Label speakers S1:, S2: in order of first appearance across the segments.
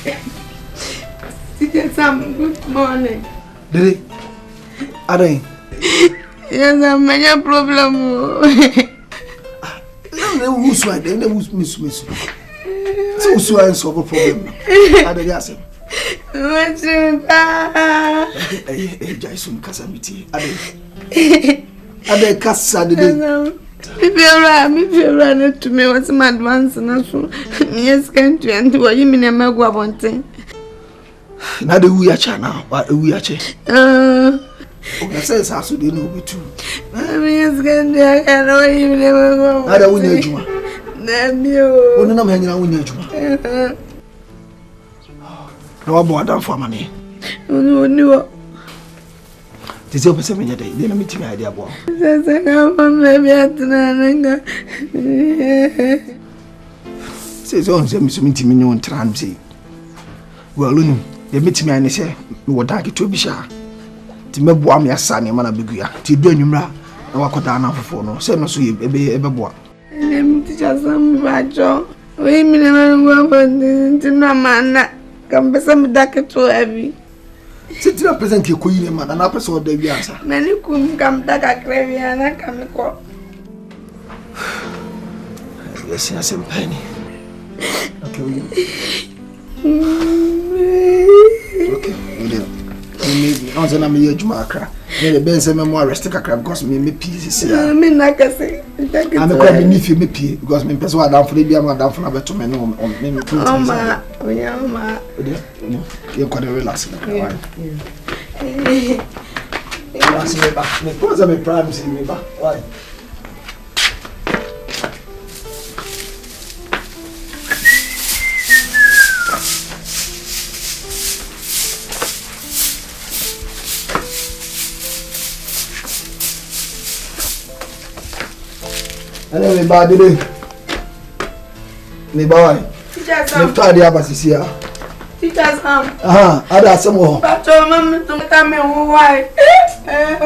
S1: Teacher Sam, good morning.
S2: Did it? Are
S1: Yes, I'm a problem.
S2: Who's right? They never miss. So I solve a problem. Are they asking?
S1: What's that?
S2: Jason Casamity. Are they Casa?
S1: If you run to me, what's my advance and also, yes, can't you? And what you mean, I'm a guabonte?
S2: Now the we are now, what we are. I says, how should they know me too?
S1: Yes, can't you? I know you never go.
S2: I don't need you.
S1: Damn you.
S2: When I'm hanging out with you. No, I'm more than for money.
S1: No.
S2: This is over 7 years. They don't meet me idea about. Says on some meeting me on Tramsey. Well, they meet me and they say, what I get to be sure. To me, boy, me a son, and man, a big year. To do you know, I walk down for no. Send us to you, baby, ever boy.
S1: I'm teacher some bad job. We never go to no man. Come be some dark too heavy.
S2: Sit to represent your queen, man, and I saw the answer.
S1: Many couldn't come back a craving and I come call.
S2: Yes, yes, and penny. Okay, maybe I was an Amoako Jumaka. The best memoir rest a crab because me pieces. I
S1: mean, like I say,
S2: I'm a crab beneath you, me pee, because me person down for the Biam down for a better man on me. Oh, you're quite relaxing. Because I'm a prime in me, but why? Anyway, bad day. Me boy.
S1: Teacher Sam.
S2: Me tired ya basisia.
S1: Teacher Sam.
S2: Ada some more.
S1: But your mom to come and why?
S2: Hey.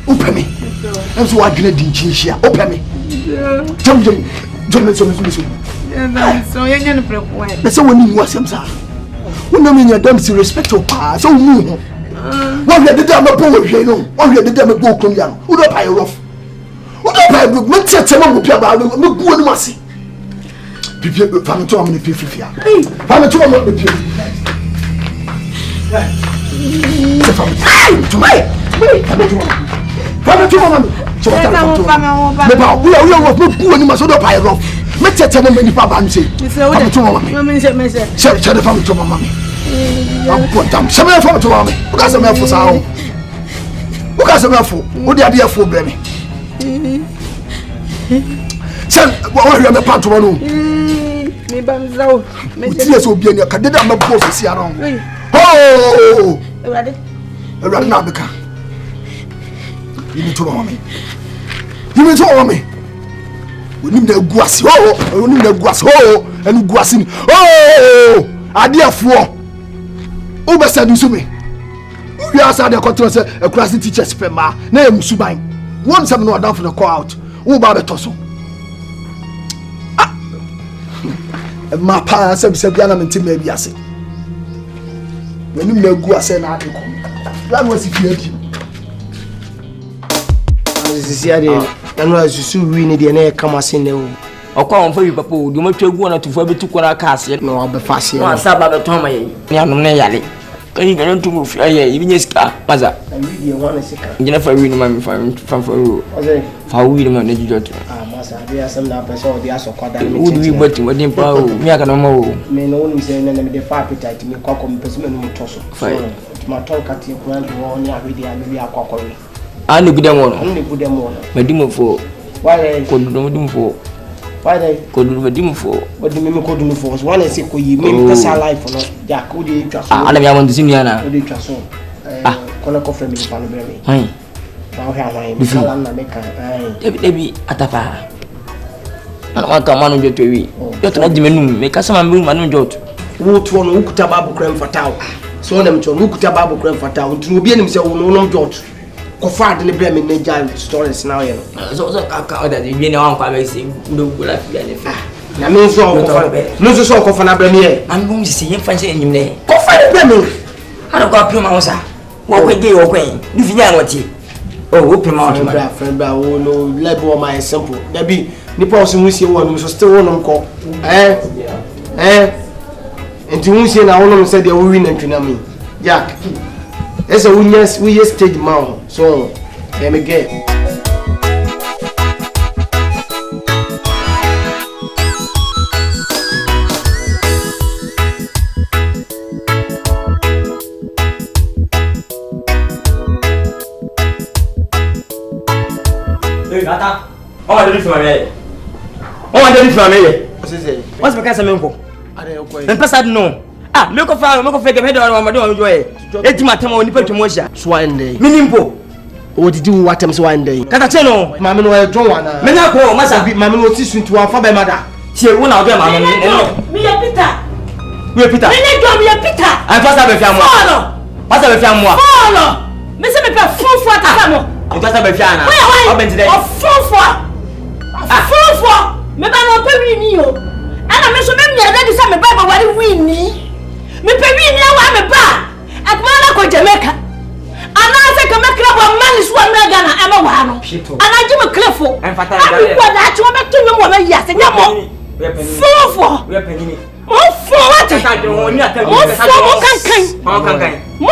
S2: Open me. I'm so I didn't dingy. Open me. Jump.
S1: So you're going to break.
S2: That's when you was himself. When I mean, you don't see respect of power. So, what we did, I'm a poor, you know. What we did, I'm a book on young. Who don't buy a rough? Who don't buy a book? Let's set some of your about the good mercy. People, family to me, people. Family to me, you need to me. We need the guas. We need the guas. And guasin. I dear for. Over said to me. We are the control a class teacher's pema. Name Subine. 1 7 down for the call out. Who about the tosso? My pa said, Yana and Tim maybe I say. When you know guas and I that was if you had him.
S3: This is and was so really the air come as in the call for you, Papa. You might go on to Fabi to Kona Castle. No, I'll be fast. No, I'm Sabbath Tommy. Yali. Can you get on to move? Even yes, Maza. I really want to see. You never read my from for you. How we don't manage you. Master, there are some numbers or the ass of Kwadwo. Would we but what in power? Me, I can know. Men only say, and the appetite to me, Kwaku, Pesman, Tosso. My talk at your grand one, maybe I Kwaku. I look them on. Only put them on. My demon for. Why could not do for? Why they could do a demon for? What do you mean could do for? One is equal, you mean that's our life for us. Yeah, could you trust? I want to see Yana. Could you trust? Call a coffee, Miss Panberry. Now, how I make a Debbie Atafa. ana waka Manu joto wi joto na jimenum me kasa Manu joto
S2: wo to no ukuta babu kram fatao so na mcho ukuta babu kram fatao ntunu obi anim se wo no joto ko faade ne bre me ne jam stories now ye
S3: so kaka da bi ne wan kwa be se ndo gula fi ne fa
S2: na me so ko fa no so ko fa na bre me ye
S3: an bum si yen fa se enyim ne
S2: ko fa ne bre me
S3: ana ko apio ma wo sa wo ko ge wo ko ni fi nya woti oh wo pe ma woti
S2: friend bra wo no lebo my simple da bi ni pa so mu sie wo no so still wo no ko enti hu sie na wo no se de wo wi na ntwina mi ya esa we yes stage man so let me get
S3: Gata. Oh, did you me? Oh, did you me? What's my case menko? Mpesa no. Ah, me ko fake me do ma do enjoy. Eti matem oni pa twemo hia.
S2: So ande.
S3: Minimpo.
S2: O didi wo watem so ande.
S3: Kata che no.
S2: Mama no e dwon wana.
S3: Me na ko masa
S2: bi mama no ti suntu wa fa be mada.
S3: Tie wo na o de mama no.
S4: Me ya Peter.
S3: We Peter.
S4: Me ne do me ya Peter.
S3: Ai pasa be fiamu.
S4: Follow.
S3: Pasa be fiamu.
S4: Follow. Me se me pe fufu ataka mo.
S3: O pasa be fiana. O benti de.
S4: O fufu. Fufu. Me ba no pe wi ni o. Ana me so me mi ready say me ba wari wi ni. Me pe wi ni awa me ba. Akmana ko Jamaica. Ana se ka me kra bo mani so na Ghana e ma wa no. Ana ji me klefo.
S3: Enfata
S4: ngale. Ko da chi wo me tu nyom wo me ya se nyamo. Fufu.
S3: We penini.
S4: Mo fu what? Mo fu mo kankan.
S3: Mo kankan.
S4: Mo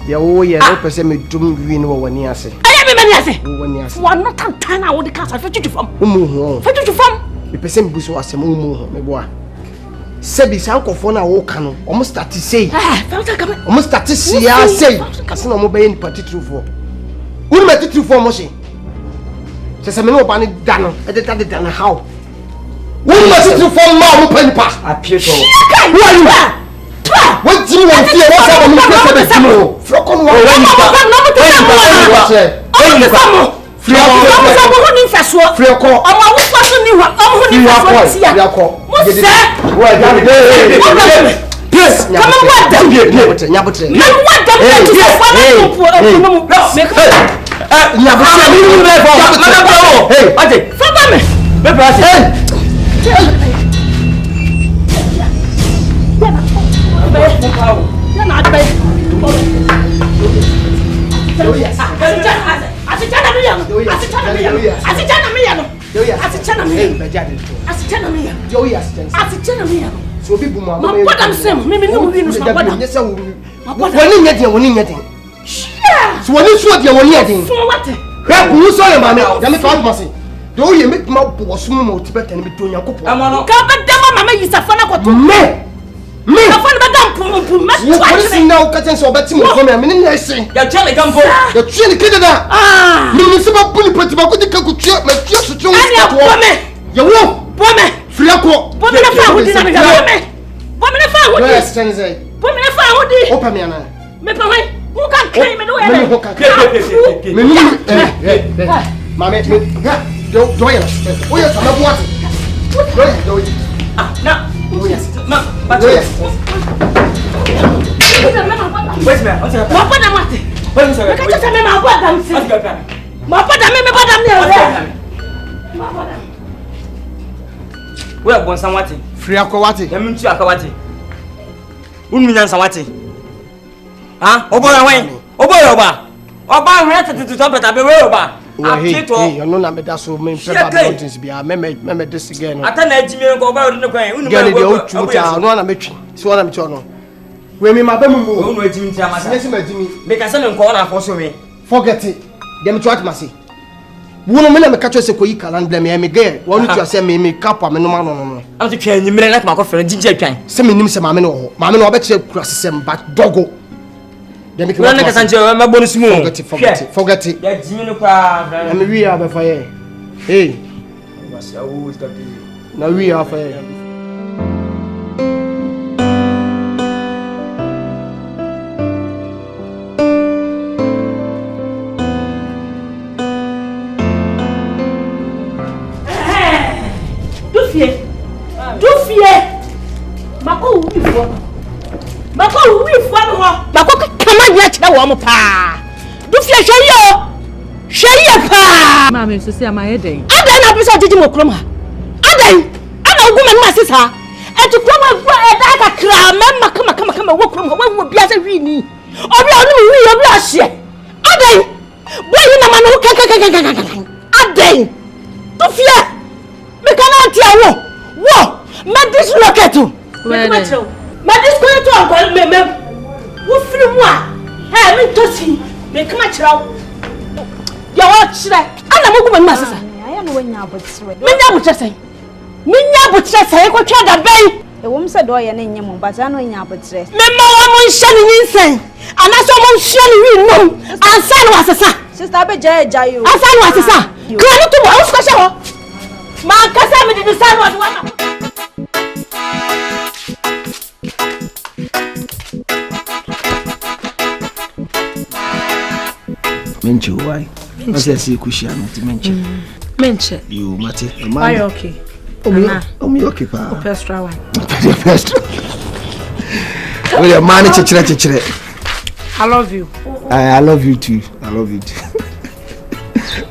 S2: ya wo ye no pese me dum wi no wani ase.
S4: Aya me mani ase.
S2: Wani ase.
S4: Wa no tantan na wo de kasa fa tutu fam.
S2: Umu ho.
S4: Fa tutu fam.
S2: Me pese me buso asem umu ho me boa. Sebi san kofo na wo ka no. Omo start say.
S4: Fa ta kama.
S2: Omo start sia say. Ase na omo be ni patitrufo. Unu me titrufo mo se. Se me no ba ni da no. E de da na how. Unu me titrufo ma mo panipa.
S3: Appiah to.
S2: Who are you? What do you want to hear? What's up? Frokon wa. So people mo
S4: my brother Sam, me no we no my brother.
S2: Yes, woni nyade. So woni so de woni nyade.
S4: So what?
S2: Help you so your mama. Ya me ka mo say. Do you make my boss mo tibeta ni beto nyakopo.
S4: Ka ba dama mama yisafa na kwato. Me ka fa na dam pum ma
S2: twa. What is now ka so obeti mo ko me ni ese.
S3: Ya chale kampo.
S2: Ya chale kidada. Me se ba puli pati ba ko de ka ku twa me twa so twa. Ya wo. Pome. Friako.
S4: Pome na fa hodi na me pome. Pome na fa hodi.
S2: Yes, sense.
S4: Pome na fa hodi.
S2: Opa me ana.
S4: Me pa wai. Who can claim me do ya?
S2: Me ho kan. Me ni mama me ga do ya. O ya sama buati. Do.
S3: Na. Ma. Ba. Wait me.
S4: Mo pa na mate.
S3: Wait me.
S4: Ka cha me ma pa dam si. Ma pa dam me pa dam ni ya. Ma pa dam.
S3: We abon sanwate.
S2: Free akwate.
S3: Ya mintu akawate. Unmi nyansa wate. Ha? Oboya wen. Oboya oba. Oba hwe tetetu topeta be we oba.
S2: Appiah to. Hey, no na me da so me preba mountains bia me this again.
S3: Ata na ejimi nko oba odi ne kwan. Unu
S2: be o chuta no na metwi. So na me cho no. We me mabamu mu.
S3: Unu ejimi ntia masa.
S2: Nesi ma ejimi.
S3: Me ka se ne nko na afo so me.
S2: Forget it. Dem cho atmasi. Wono me na me ka cho se koyi kalan blame me girl. Wonu tu ase me kapa me no ma no.
S3: Am to twa enyimire na ma ko fere jinja twan.
S2: Se me nim se ma me no ho. Ma me no obekye kura sesem ba dogo. Dem ke
S3: na ka sanje ma bonus mu.
S2: Forget it.
S3: Ya jimi no kwa.
S2: Na me wi aba fa ye. Hey.
S3: Was ya wo stop busy.
S2: Na wi aba fa ye.
S4: Mako wi fo. Mako kama nya kira wo mo pa. Du fie hwe pa.
S5: Mama so say am ayeden.
S4: Adan na pese ojeji mo krom ha. Adan ana ogu manu asesa. Etu krom afu eda ka kra memma kama wo krom wo bia se hwi ni. Obi onu mi hwi obi ahye. Adan boy na manu kan. Adan du fie me kana atia wo medis rocket. Medis ko to ankol meme wo firi mu a me tosi me kama kira wo ya wo kire ana mo gu manu asesa
S5: Aya no wanya abotre.
S4: menya botre sai ko twa da bai
S5: Ewom se do ye na nyem mbasa no wanya abotre.
S4: mema wo mo nhye ni nsen ana so mo nhye ni wi no ansa no asesa
S5: Sister be jaya yo.
S4: ansa no asesa kra no to mo so hye ho ma kasa me di sa no wa
S2: Menche why? I say kushia not menche.
S5: Menche.
S2: You mate.
S5: Are you okay?
S2: Me okay pa.
S5: Pestra one.
S2: First. We are man chechire.
S5: I love you.
S2: I love you too.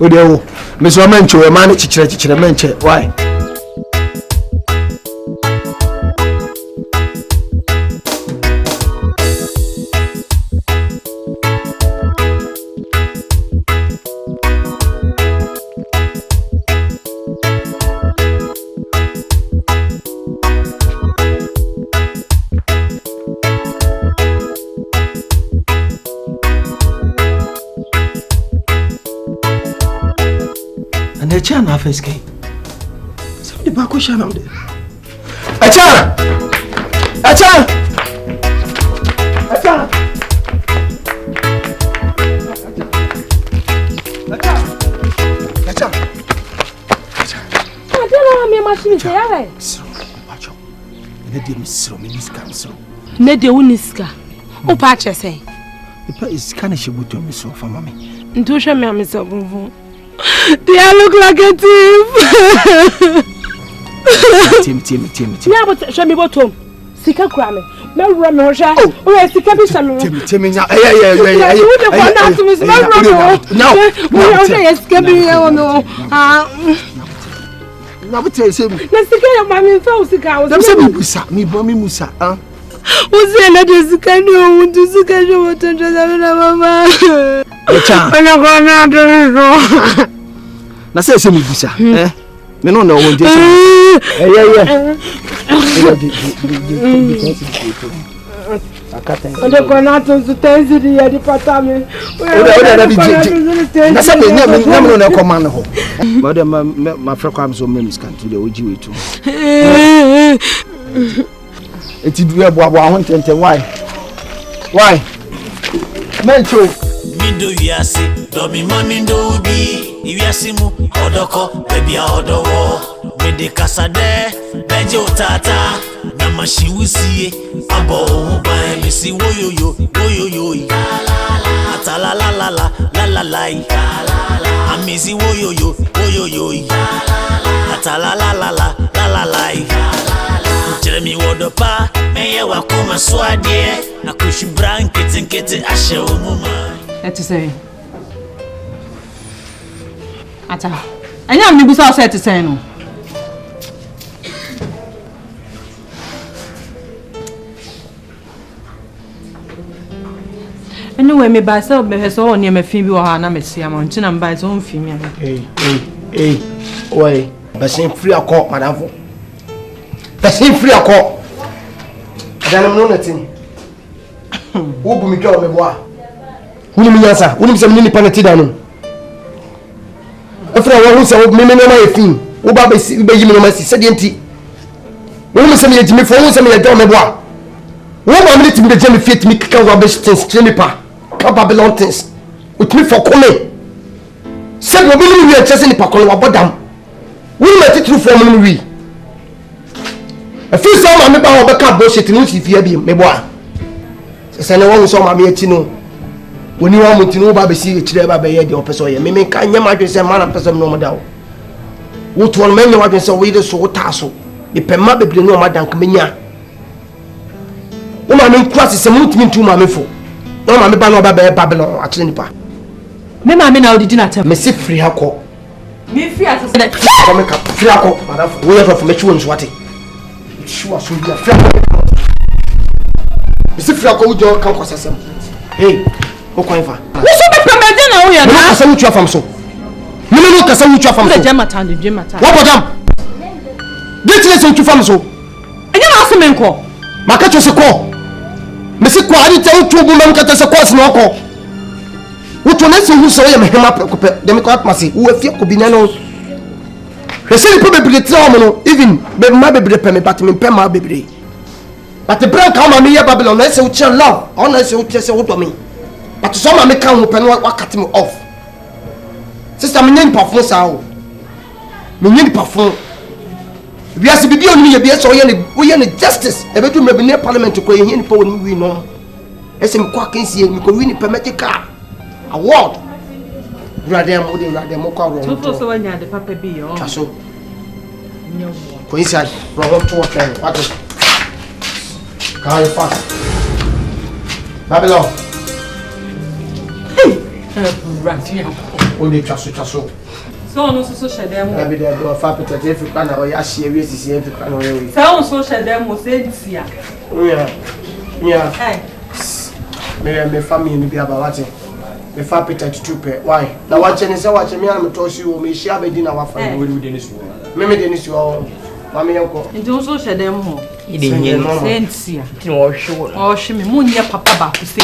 S2: We dey me so menche we man chechire menche why? Acha na face Kyei. Somebody back ko shana mde. Acha.
S4: adela me machine se yare
S2: Pacho. Ne de misro miniska misro.
S4: ne de uniska o pa chese
S2: Ipa iska na shebuto misro fa mami.
S4: nto hwe me amesa bonfo. They look like a thief.
S2: Tim.
S4: Yeah, but show me bottom. Sika krame. Me run me hosha. Oh, sika bi shame.
S2: Tim. Yeah.
S4: You the one that to me smell run.
S2: Now.
S4: We say sika bi here no.
S2: Na bute say me.
S4: Na sika ya mami fa sika.
S2: Dem say me busa, me bo me musa,
S4: O say na de sika no, untu sika jo wotonjo na mama.
S2: Echa.
S4: Ana ko na do.
S2: Na say me busa, me no won je say. Yeah.
S4: Ode ko na to su tenziri ya di patame.
S2: Na say me no na command ho. But dem ma frɛ kwa am so me miskan to the oji wetu. Eti du e boabo ahon tenten why mencho
S6: Medo Wiase do mi mami ndo bi Wiase mu odoko baby odowo me de kasade beje otata na mashi wusie abo ban me si woyoyo atala la amisi woyoyo atala la Jeremy wodopa meye wakuma swade akushi brankete ashe omuma
S5: Eti say. Ata. Anya me busa say eti say no. Anyway, me ba say me so on me fi bi wo ha na me sia ma nti na me ba so on fi mi am.
S2: Oi basin free akọ madamfo basin free akọ adanam no natin wo bu mi twa me boa woni mi yansa woni mi ni panati da no afra wo se wo me na efin wo ba be yi mi no masi se de nti woni mi se mi yejimi fo woni se mi yedwa me boa wo ma mi ti mi de jemi fit mi kika wa be stins jemi pa ka Babylon things with me for come se wo bi mi wi chese ni pa ko wa bodam woni ma titru fo mo wi afi so ma me ba wo be ka bullshit ni si fie bi me boa se ne wo so ma me ati no woni wa mo ti no ba be si kire ba be ye de opeso ye me ka nya ma dwe se ma na peso no mo da wo
S3: What one man you want so we the so tasso. The pema bebre no madan kmenya. O ma me kwase se mutimi tu ma me fo. O ma me ba no ba Babylon a kire nipa.
S5: Me ma me na odidi na tem.
S3: Me se free akọ.
S5: Me free asese.
S3: Come ka free akọ. Madam, we have for me chi won so ate. Sure so be free akọ. Me se free akọ wo jo kan kwasasem. Hey, o kwan fa.
S5: Wo so be pemede na wo ya na.
S3: Me kasa wo twa fam so. Me no kasa wo twa fam so.
S5: Le jama tan, jama tan.
S3: What bodam? Deti se twa fam so.
S5: Enye na asem enko.
S3: Maka cho se ko. Me se ko ari te wo twa bu mam kata se ko se no ko. Woto na se hu so ye mehema prekope dem ko atmase wo afie ko bi na no hwese ni probably tra mo no even be ma bebre pe me but me pe ma bebre but the brand ka ma me ye Babylon na se wo che love on na se wo che se wo do me but so ma me kan wo pe no wa cut me off sister me nyen perform sa o me nyen perform Wiase bibi oni ye bi so ye ne justice e betu me bi ne parliament ko ye ni pa woni wi no ese me kwa kensie me ko wi ni pe medical award radem ko ro
S5: to so wanya de papa bi yo
S3: aso ko inside ro to what what kai fast Babylon
S5: ratia
S3: only chaso
S5: so no so shedem
S3: na bi de do fa pete te fi kana o ya hie wi sisi en fi kana o wi
S5: so so shedem o se ntia
S3: yeah
S5: eh
S3: me family ni bi abawate me fa pete tutupe why na wache ni se wache me na me to si o me hia be di na wa fa
S6: we do dey nisu
S3: me dey nisu o mama yanko
S5: nti so shedem ho
S3: ide nye
S5: se ntia
S3: ti wo hwe
S5: o hwe me munye papa ba ku se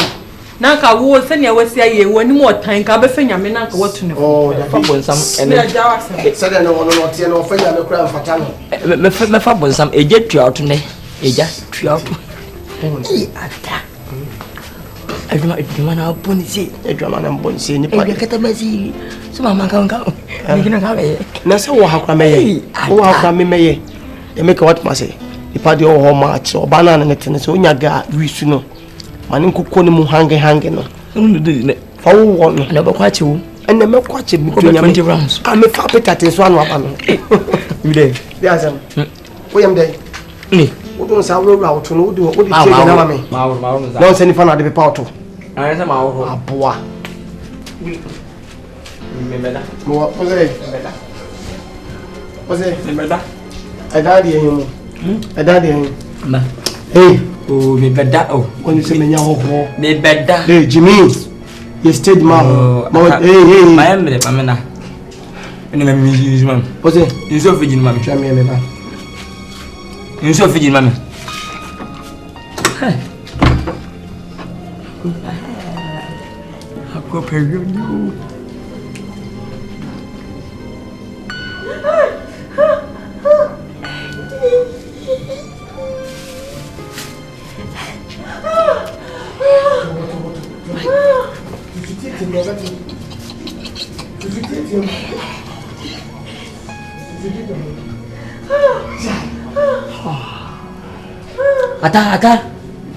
S5: na ka wo se ne wasi aye wani mo tan ka be fanya me na ka watu ne
S3: oh da fa bonsam ene se de no no tie no fanya me kura mfata no
S7: me fa bonsam eje tuato ne eja tuato ata aduma na bonisi
S3: aduma na bonisi ni pa
S7: e kata basi so mama ka ni kina ka be
S3: na se wo hakra meye wo hakra me meye e make what must the party o match o banana ne tene so nya ga wisu no mane kokko ni mu hange no
S7: ne
S3: fa wo no
S7: na ba kwache wo
S3: ene me kwache mi
S7: to nya 20 rounds
S3: ka me fa petate so anu aba no
S7: mi dey
S3: bi azam wo yam dey
S7: ni
S3: wo don sa wo ra wo to no wo di che na ma me
S7: ma wo za
S3: don se ni fa na de be pa to
S7: ai sa ma wo
S3: aboa
S7: me meda
S3: mo ose meda ose
S7: me meda
S3: ai da di yin ai da di yin
S7: ma
S3: hey
S7: oh me beda oh
S3: when you say me nya ho
S7: me beda
S3: hey Jimmy you stayed man hey
S7: my emre pamena ene me use mam
S3: ose
S7: inso fiji mam
S3: try me ba
S7: inso fiji mam ako period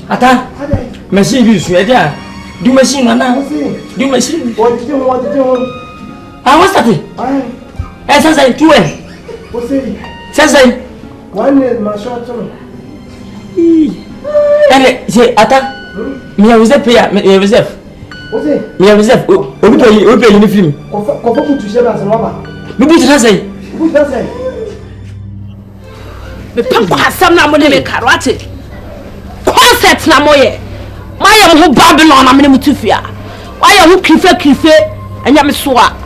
S7: Ata. Machine bi su e dia. Du machine na. Du machine.
S3: What do?
S7: Ah, what's that? Eh, say tu eh.
S3: What's it?
S7: Say.
S3: One is my short term.
S7: Eh, say ata. Me reserve pay, me reserve.
S3: What's it?
S7: Me reserve. Obi pay ni film.
S3: Ko put to share as rubber.
S7: Me put that say.
S3: Put that say.
S4: Me pam kwa asam na mo de me karate. Concept na moye. Maya mo Babylon na me mutufia. Waya ho krife anya me so a.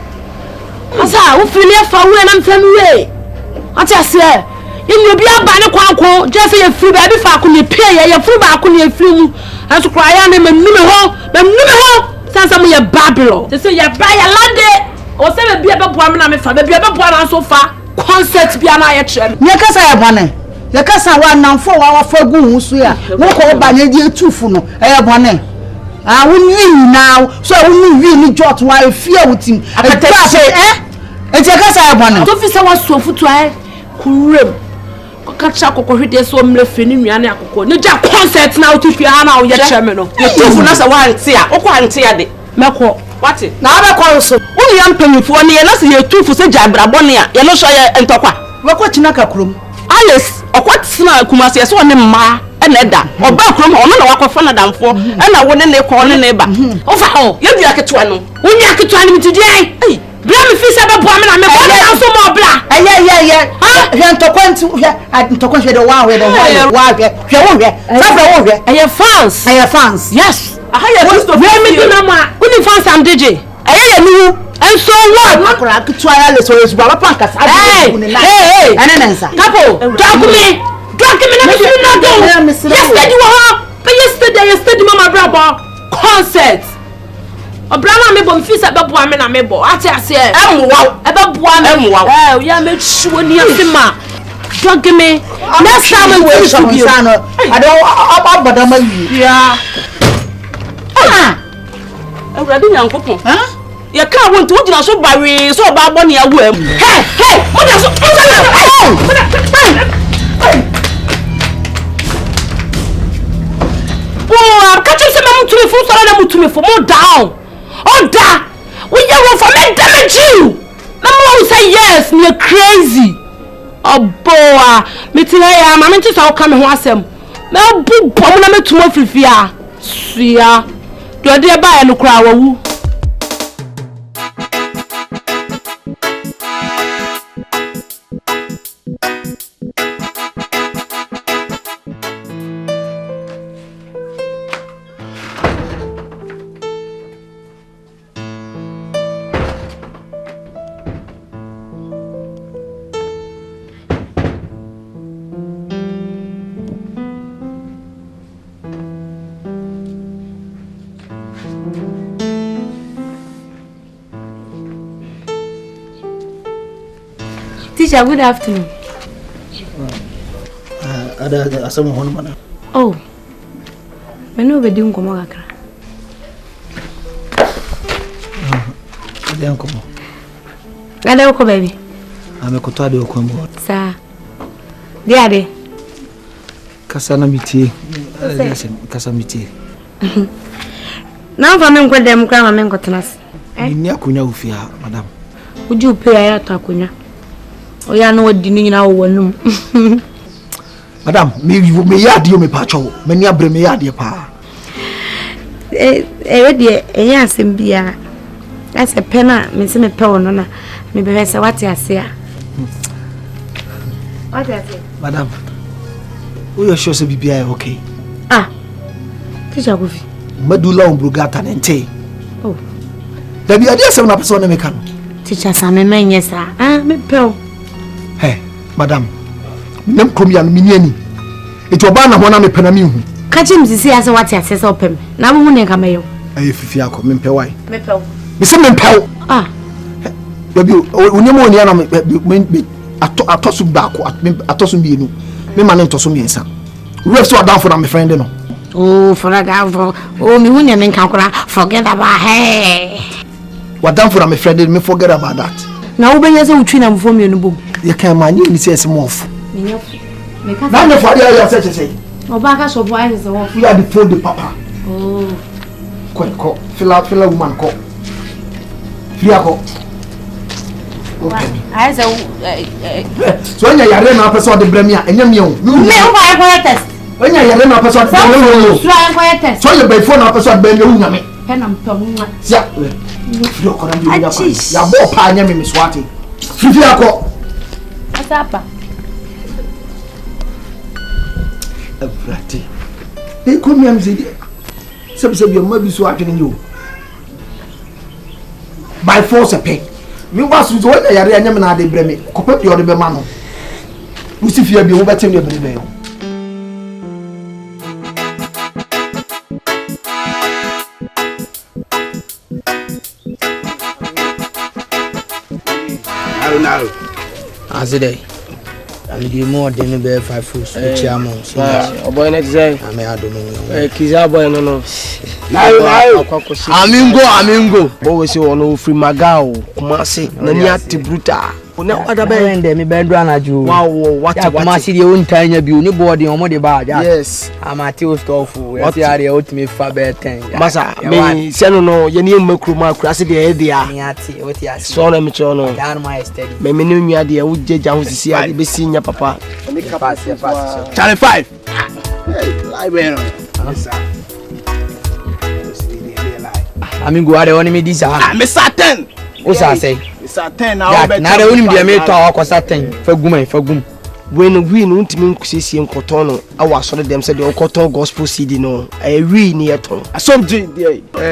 S4: Asa wo fili afa wo na mfa mi we. Ati se ye obi aba ne kwanko just ye free ba bi fa ko ne pay ye free ba ko ne free mu. Aso kra ya na me ho. Sansa mo ye Babylon. They say ye ba ya lande. O se be bia be boa me na me fa. Be bia be boa na so fa. Concept bia na ye kire.
S8: Nye kasa ye bone. Ye kasa wa namfo wa fa gu husu ya. Wo ko ba nye die tufu no. E bone. Ah wunwi now. So wunwi ni jot wa efia wutim. E je kasa ye bone.
S4: To fi se wa so futu ai kurem. Ko kacha kokohwede so mle feni nuane akoko. Ne ja concert na otufi ha na wo ye kire me no. Ye tufu na se wa ante a. Wo ko ante ya de. Meko. What?
S8: Na be ko so.
S4: Wo
S8: Who yam penny for me, and that's your 2 for such a brabonia, yellow shire and tokwa. What chinaka krum? Alice, or what smart Kumasi, I saw ma and Edda, or backroom, or no walk of fun than for, and I wouldn't let call a neighbor. Oh, you're the Akatuano. When you are today, blame fish about woman, I'm a some more black. Yeah. I'm talking to the one with the wife. I have fans. Yes. I have to me fans and DJ. I knew. And so what? I could try Alice or his brother Pancas. Hey, and an answer. Couple, talk to me. Drunk him in a yesterday you were but yesterday, Mama Brabo concert. A brother may bomb fish about woman and mebo. I say, about one. Oh, yeah, make sure near him. Drunk me. Next time I will show you. I don't but I'm yeah. I'm ready, Uncle. Huh? You can't want to watch so by so about 1 year. Hey, what is oh, I'm catching some to me for some to me for more down. Oh, da! We are for me damage you. Mama will say yes, you're crazy. Oh, boy, me today, I'm just how come and watch them. Now, boop, I'm not too much with ya. See ya. You're there by and crowd. Teacher, good afternoon.
S2: Ada asam hon mana?
S4: Oh. Manu be di nkomo kakra.
S2: Ada nkomo.
S4: Ada uko baby.
S2: Amekotoa de okwambo.
S4: Sa. Di ade.
S2: Kasa na mitie. Kasa mitie.
S4: Na fa me nkwede m kwa ma me nkotenas.
S2: Ni akunya ofia, madam.
S4: Uji upe ya to akunya. Oya no wadi ni nyina wo wanum.
S2: Madam, me yard you me pacho. Me ni abre me yard pa.
S4: Wedi eya asem bia. Ase pena me se me pe wono na me be se wate ase a. Wate ase.
S2: Madam, we are sure say bibia okay.
S4: Ah. Teacher Kofi.
S2: Medula umbrugata nente.
S4: Oh.
S2: Da bia dia se na person na me kan.
S4: Teacher sa me menye sa. Ah, me pe.
S2: Hey, madam. Nem kromia no miniani. Eti oba na hona me pena mi hu.
S4: Ka chim sisi ase wate ase se opem. Na mo ne ka mayo.
S2: Aye fifi akọ me mpẹ wai.
S4: Me pe.
S2: Me se me mpẹ.
S4: Ah.
S2: Baby, onyem oni ana me atosu baako atosu bienu. Me ma ne ntoso miensa. Ref so down for na me friend no.
S4: Oh, for that guy for oh me hu ne me kan kora forget about hey.
S2: What down for na me friend me forget about that.
S4: Na wo benya se utwi na mfo mienu bom.
S2: You can man you say some off.
S4: Me ka.
S2: Na me for there you say.
S4: Oba ka so boy say off.
S2: You are the phone the papa.
S4: Oh.
S2: Ko fill out woman ko. Fiako. Okay.
S4: I say
S2: So when you are na person de bremia enya me o.
S4: Me o ba ko test.
S2: When you are na person de bremia.
S4: So I ko test.
S2: So you by phone na person de bremia hu na me.
S4: Penam pamwa.
S2: Sia. Fio ko na bi nya kwa. Ya bo pa nya me swati. Fiako.
S4: Asapa.
S2: Abrati. E ko mi am zedi. Sebse bi ma bi so atwene yo. By force pay. Me was so when yare anya me na de breme. Kopa bi ode be ma no. Usi fia bi wo betem ne breme yo.
S3: Naro. Azide. I'm the more than be 5 fools. Chairman. Oh boy, next day. I may do no. Kiza boy no. Amingo. Always you want free magao. Kumasi. Nani ati bruta. na ada be ndem me bendo anaju
S2: wow what
S3: ma si de won tanya bi oni boarding omo de ba ja
S2: yes
S3: amati o stuff what ya de ultimate fa be 10
S2: masa me se no ye ni makru makru ase de e dia
S3: me ati what ya
S2: so na me cho no
S3: dan my steady
S2: me me nua de wo jeja ho sisi ade be si nya papa challenge 5 hey live
S3: go are on me this
S2: me certain
S3: o sa say
S2: Mr. 10 now be
S3: na de unim de me to akosa 10 fagum
S2: when we no ntimi nkusiesie nkoton no awa asore dem say de nkoton gospel cd no we ni eton asomdwe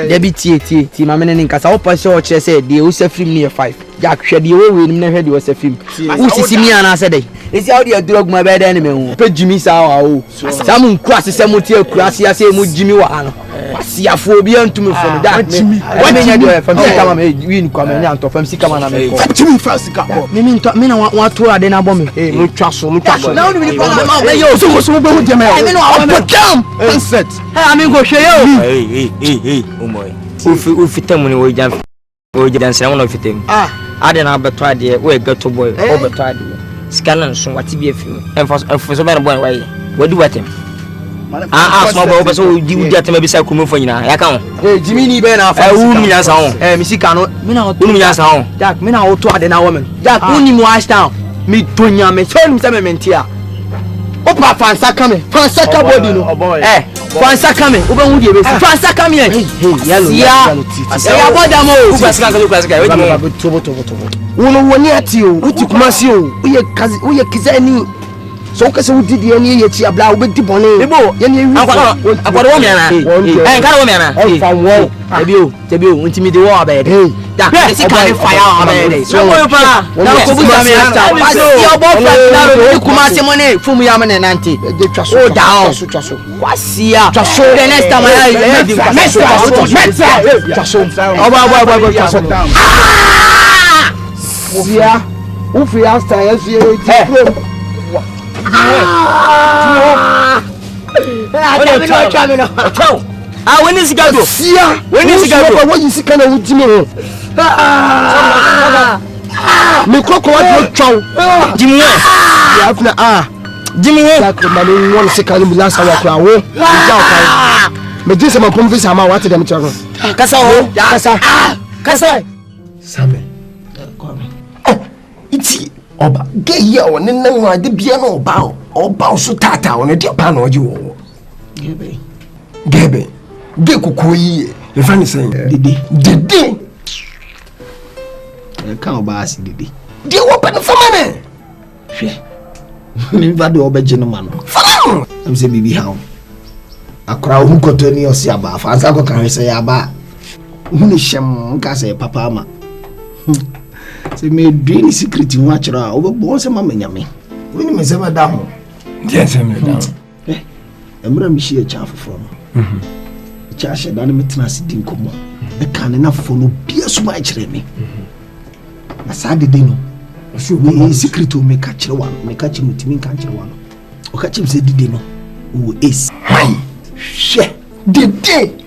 S3: de bi tie ma me ne Nkansah wo pa so che say de o safrim ni 5 ja hwe de we ni na hwe de o safrim wo sisi mi ana say de esi how de drug ma be de ne me hu pe jimi sa wa o sam nku asese mo tie kurase ase mo jimi wa ano asiafo obi antumi fo da jimi wa me nya de fam sika ma me wi ni kwa me nya to fam sika ma na me ko
S2: jimi fa sika ko
S3: me na wa to ade na bo me
S2: mo twa so
S3: na woni bi pa ma yo
S2: so be hu jeme
S3: me no wa
S2: jam sunset
S3: ami go hwe yo
S7: hey o moy o fitam ni o jam se wona fitam ade na beto ade o gato boy o beto ade scanner so wati bi afi enfo so be boy why wadi watem small boy be so di udi atema bi sa kumo fo nyina ya ka ho
S3: jimi ni be na fa
S7: wu mi nyansa ho
S3: mi sika no mi na
S7: wu mi nyansa ho
S3: jack mi na wo to ade na wo me jack uni mu ashtown mi tonya me so ni se me mentia opa fansa kame fansa ka body no fansa kame oba hu die be fansa kame yellow ya boda mo
S7: ukasika
S2: we tobo wono woni ati o uti kumasi o uye kizani so kase wudi die ni ye chi abla obedi bone
S7: ebo
S2: ye ni wi
S7: akwado wo miana nkara wo miana
S2: fa wo
S3: tebio ntimi de wo abede da sika ni fire abede
S7: so wo pa
S3: na ko bu jame after pasi obo fa na kumasi mo ne fumu ya me ne nante o down wasia the next time I di
S2: oba twaso sia u fi asta ya fi
S7: when is gado
S2: sia when is gado what you see kana wujime ho me kroko wa twaw
S7: jimwe
S2: ya afna
S7: jimwe
S2: sakro manu won se kana milasa wa kwa wo me jise ma pom visa ma what dem charo
S7: kasa ho kasa
S2: same iti oba ge ya woni nan wa de bia na oba so tata woni de pa na oje wo gebe ge kukoyi e fa ni sen dede kan oba asi dede de wo pa no fama ne hwe mi va de oba je no ma no fama am se bibi ha akra hu koto ni osi aba fa ansa ko kan se ya ba hu ni shem nka se papa ama se me dream secret hu achira obo se ma nyame woni me se ma da ho
S7: je se me da
S2: emra mi shi e cha foforo no cha she da na metina se din komo e kan na fofo no bia so ma achire me na sa de no so me secret o me ka chire wa me ka chi mutimi kan chire wa no o ka chi se dide no o es hai she dide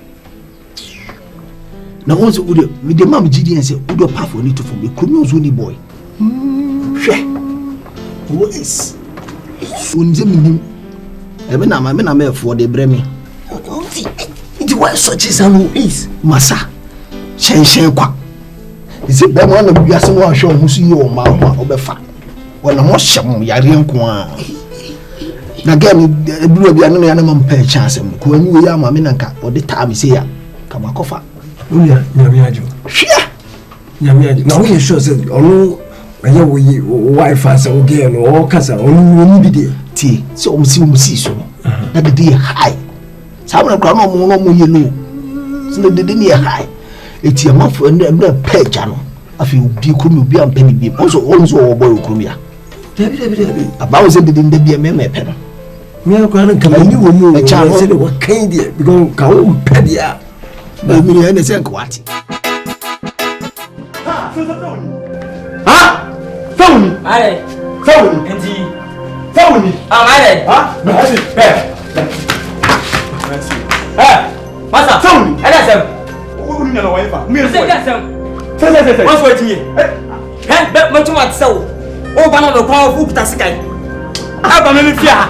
S2: na wonso ude we de mam gidi en se ude pa for ni to for me kumi ozo ni boy she o es unze minim ebe na me for de bremi it was such as an is masa shen kwa isi be mo na biase mo ahwe ho so yi o ma ho obefa wona mo hyem yare nko a na game eburu bia no ya na mo mpa chance mo ko anyi we ya ma me nanka o de ta mi se ya kama kofa
S9: unya nyame ajo nyame ajo na we sure say onu anya wo yi wife sa oge no o kasa onu bi de
S2: ti so o msi so na de dey high sabra kwa no mo yelo so de dey high eti amafo ndra page no afi obi kumi obi ampe ni bi onso o boy okumi ya debi abawo se de de bia me pe no
S9: me kwa na kama ni wo mu e cha se de wa kan de because ka wo pe dia
S2: ba mi ne se nkwati phone
S7: ai
S2: phone
S7: enti
S2: phone
S7: ai
S2: me hasi pe
S7: masa
S2: phone
S7: ada sem
S2: unu na wife me
S7: se ka sem
S2: se
S7: what's what you
S3: Be mo tuma tse o. O ba na be kwa o kuta sikai. Aba me fia.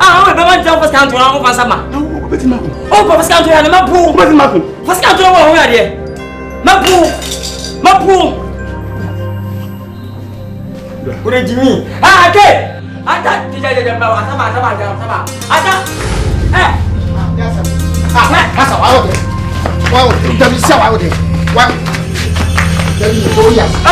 S3: Ah, o be man jump first count na o fa sama. O beti mako. O pa first count ya na mapu. Beti mako. First count na wo ya de. Mapu. Ure Jimmy. Ah, okay. Ata tija ba sama. Ata. Yes sir. Ah, kasa wa o de. Wow, David saw out there. Wow. David, oh yes. Oh,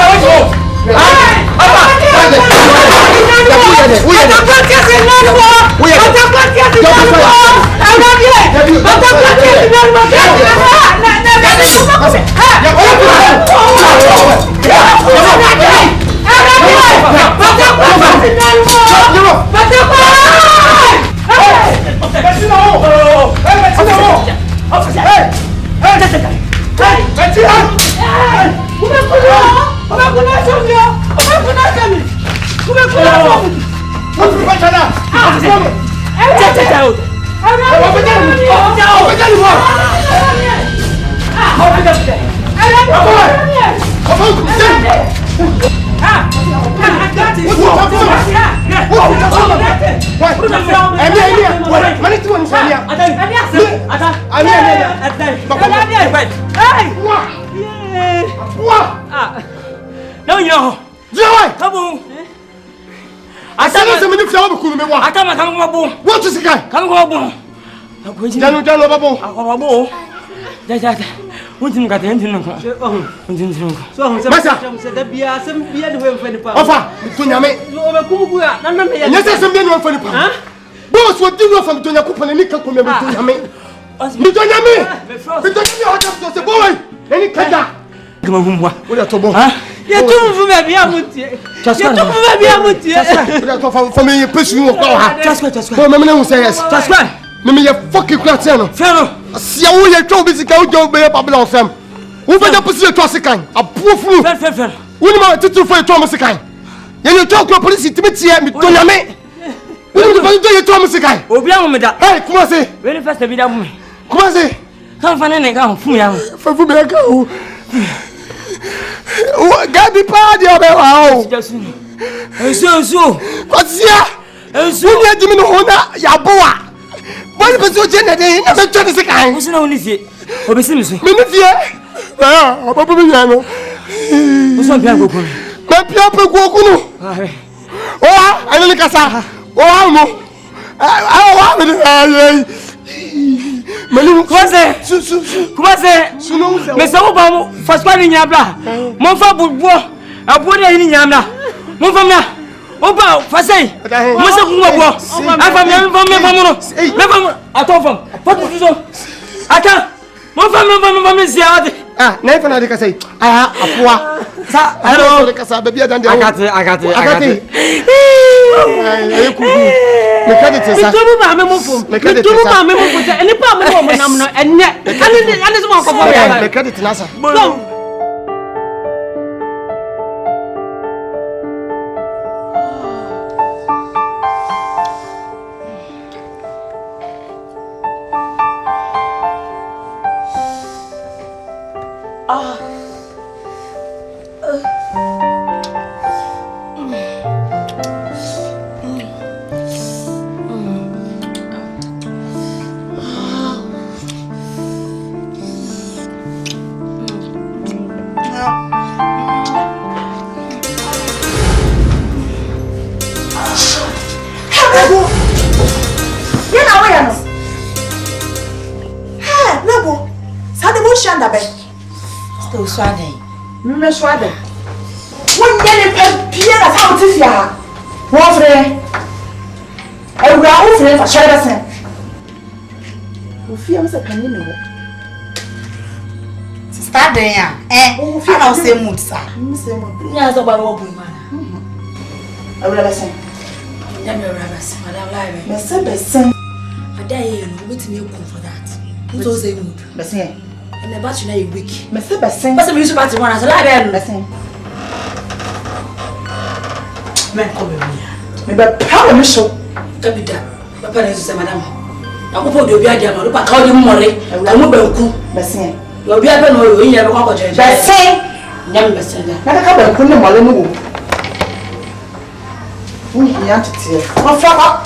S3: no, you know. Come I said, I'm going to flower. I can't come up. What is the guy? Come up. What didn't get into
S5: You told me bien moutier. Just for me, push you. Just for me, no say yes. Just why? Me, fucking cratzeno. See how you told me to go be a Babylon Sam. Who better push your tossican? A poor fool. Who might to for Thomas kind? You talk to police to me, Toname. Who do you Thomas kind? Oh, beyond me that. Hey, come on, say. Very fast to be done. Come on, say. Come find any gun for me. Gabi pa di obe wa o. Enso. Kwasia. Enso ni adimi no hona ya boa. Boni be so je na de na me twede se kan. Wo na oni fie. Obesi mi so. Me ni fie. Ah, obabu mi nya no. Wo so bia gogo. Me pia pe gogo no. O ani ni kasa. O mo. Wa me Manu, comment c'est? Mais ça va pas, faut pas venir là. Mon frère Boubou, à boire des niamla. Mon femme là, on va passer. Moi c'est pour moi. Attends, femme, pas tout ça. Attends, mon femme, ziarade. Ah, n'est pas de casser. Ah, à quoi? Ça, alors, ça, bébé, attendez. Agate. Mais quand était ça? Tout le monde même fond. Mais quand était ça? Tout le monde même fond. Elle n'est pas mon nom, non. Elle n'est. Allez-moi encore. Mais quand était ça? Bon.
S8: Me swade. Won ye ne pia na fa oti fia. Wo fre. Ewura wo fre fa share sen. Wo fia me se kan ni wo. Sister den ya. Wo fia na o se mood sa. Me se mood. Nya so ba wo bu ma. Ewura ba sen. Nya me ewura ba sen. Madam live. Me se be sen. Ada ye no we ti me ku for that. Nto say mood. Be sen. And the battery now is weak. Me say person. But me use battery one as a live person. Men come here. Me be power me show. Kabida. Papa na say madam. Na ko po de obi ade no pa ka o de mmore. E mo be nku. Person. Obi abe no o yin e be kwa ko jeje. Person.
S4: nyam beseda
S8: na ka ba kunni mole no wo won ya tete ma fa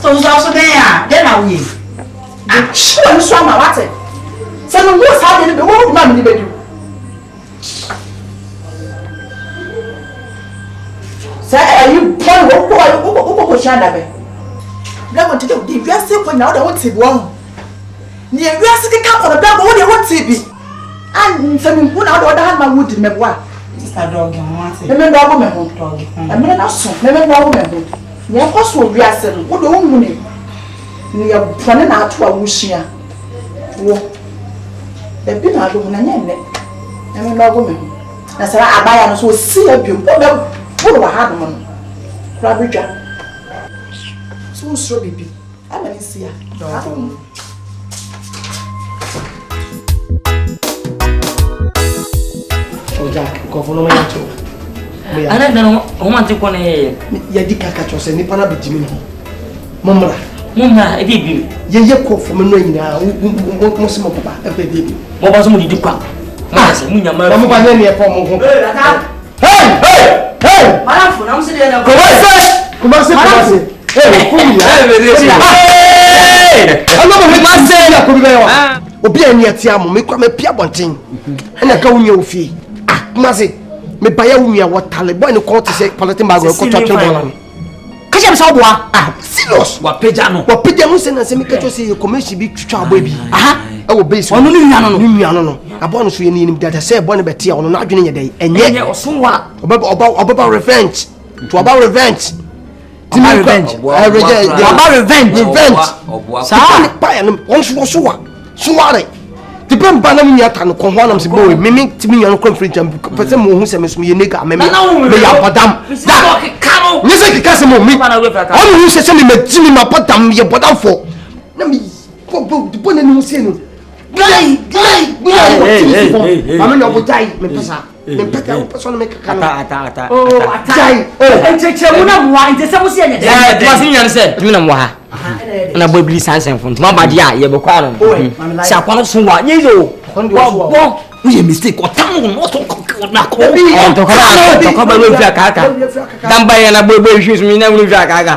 S8: so den ya den na wi shwa so ma wate se no wo sa de be wo ma mi be du sa ayu pon wo ko shanda be na mo tete di wiase ko na wo da wo tibi wo ni wiase ke ka ko da wo de wo tibi an se mi hu na wo da han ma wo di me boa sister dog mo ate me ndo abo me ho dog e me na so me ndo abo me ho ni ko so wiase no wo do wo mu ni ya fane na ato a wo hia wo e bi na do na nya ne me ndo abo me ho na sara abaya no so si abio wo wa ha do no kra bidwa so so bibi amani sia Jack, kofono ma yato.
S7: Ana dan o ma te kone
S8: ya di kaka chose ni pana bidimi no. Momra
S7: e bibi.
S8: Ye kofo me no nyina mo se mo papa e be bibi.
S7: Mo ba so mo didi kwa. Ma se mu nyama.
S8: Mo ba ne ne e po mo ho. Hey!
S4: Marafu na msidi na
S8: Kumase. Hey, kuya. Ano mo kumase ya kubiwa. Obi ani atia mo me kwa me pia bonten. Ena ka wunya ofie. Kumase me baya wunya wotale boy ne ko te se politin bag ko twatwe bola. Kaje be sawo boa. Serious. Wa peja no se na se me kacho se commercial bi twtwa abo bi. E wo base. Ono ni nua no. Abo no so ye ni data se boy ne betia ono na adwene nye dai. Enye osonwa. Oba revenge. To about revenge. Revenge. Sa pa no on so wa. Depend bana mi ata no konho anam se boy mimi timi nyan confrontation pese mo hu se me so ye nega me ya podam da karo ni se kika se mo mi on hu se me timi ma podam ye podam fo na mi bo ne no se no gai mama no botai me pesa no me kaka no
S7: ata
S8: gai
S4: encheche mu na mo ante se mo se nya
S7: de ma se nyan se timi na mo ha na boy bli sansen fun ma ba dia ye be kwa no si akwa so wa nye yo wo ye mistake o tam no so na ko to ka ba lo fi akaka dan ba ye na boy hwis mi na lo fi akaka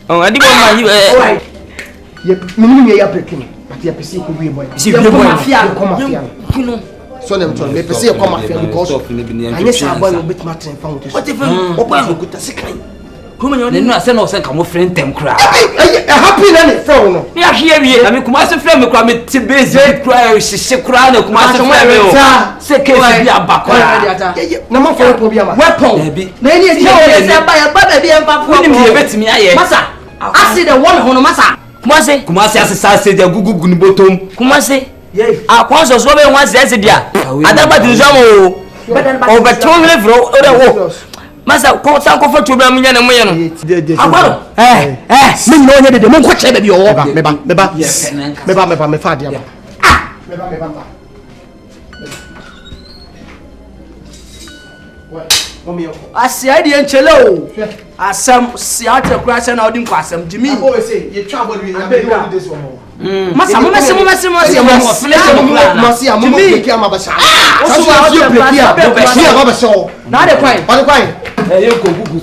S7: adi bo ma
S8: ye minimi ya breaking but ya pesi ko wi boy
S7: si wi boy
S8: mafia kuno so nem to me pesi ko mafia because anya sa boy no bit matin fa wo what if o boy no kuta sikai
S7: kuma nyo ne no ase no se ka mo friend tem kra
S8: happy na ne fro no
S7: me ahie wie na me kuma se friend me kra me ti base kra o sisi kra na kuma se friend me o se ke bi abakora
S8: na ma fo po bi ama
S7: weapon
S4: na ni e je se ba ya ba ba bi en pa fo
S7: ni me betimi aye
S4: masa acid the one hono masa
S7: kuma se asesa se dia gugugu ni botom kuma se akwanso so be wan se dia adaba tinzamo o beton le fro o de wo masa ko san ko foto be munya na muye no agbaro me no nya de mo ko che be bi o
S8: meba me fa dia meba
S5: asia di enchele o asam sia te kura se na odi nkwasam jimi
S8: abo we say ye twa body we be do this one
S5: masa mo flesh mo
S8: si am mo pleki am ba sha so wa pleki am ba sha na de kwai
S7: ye ko gugu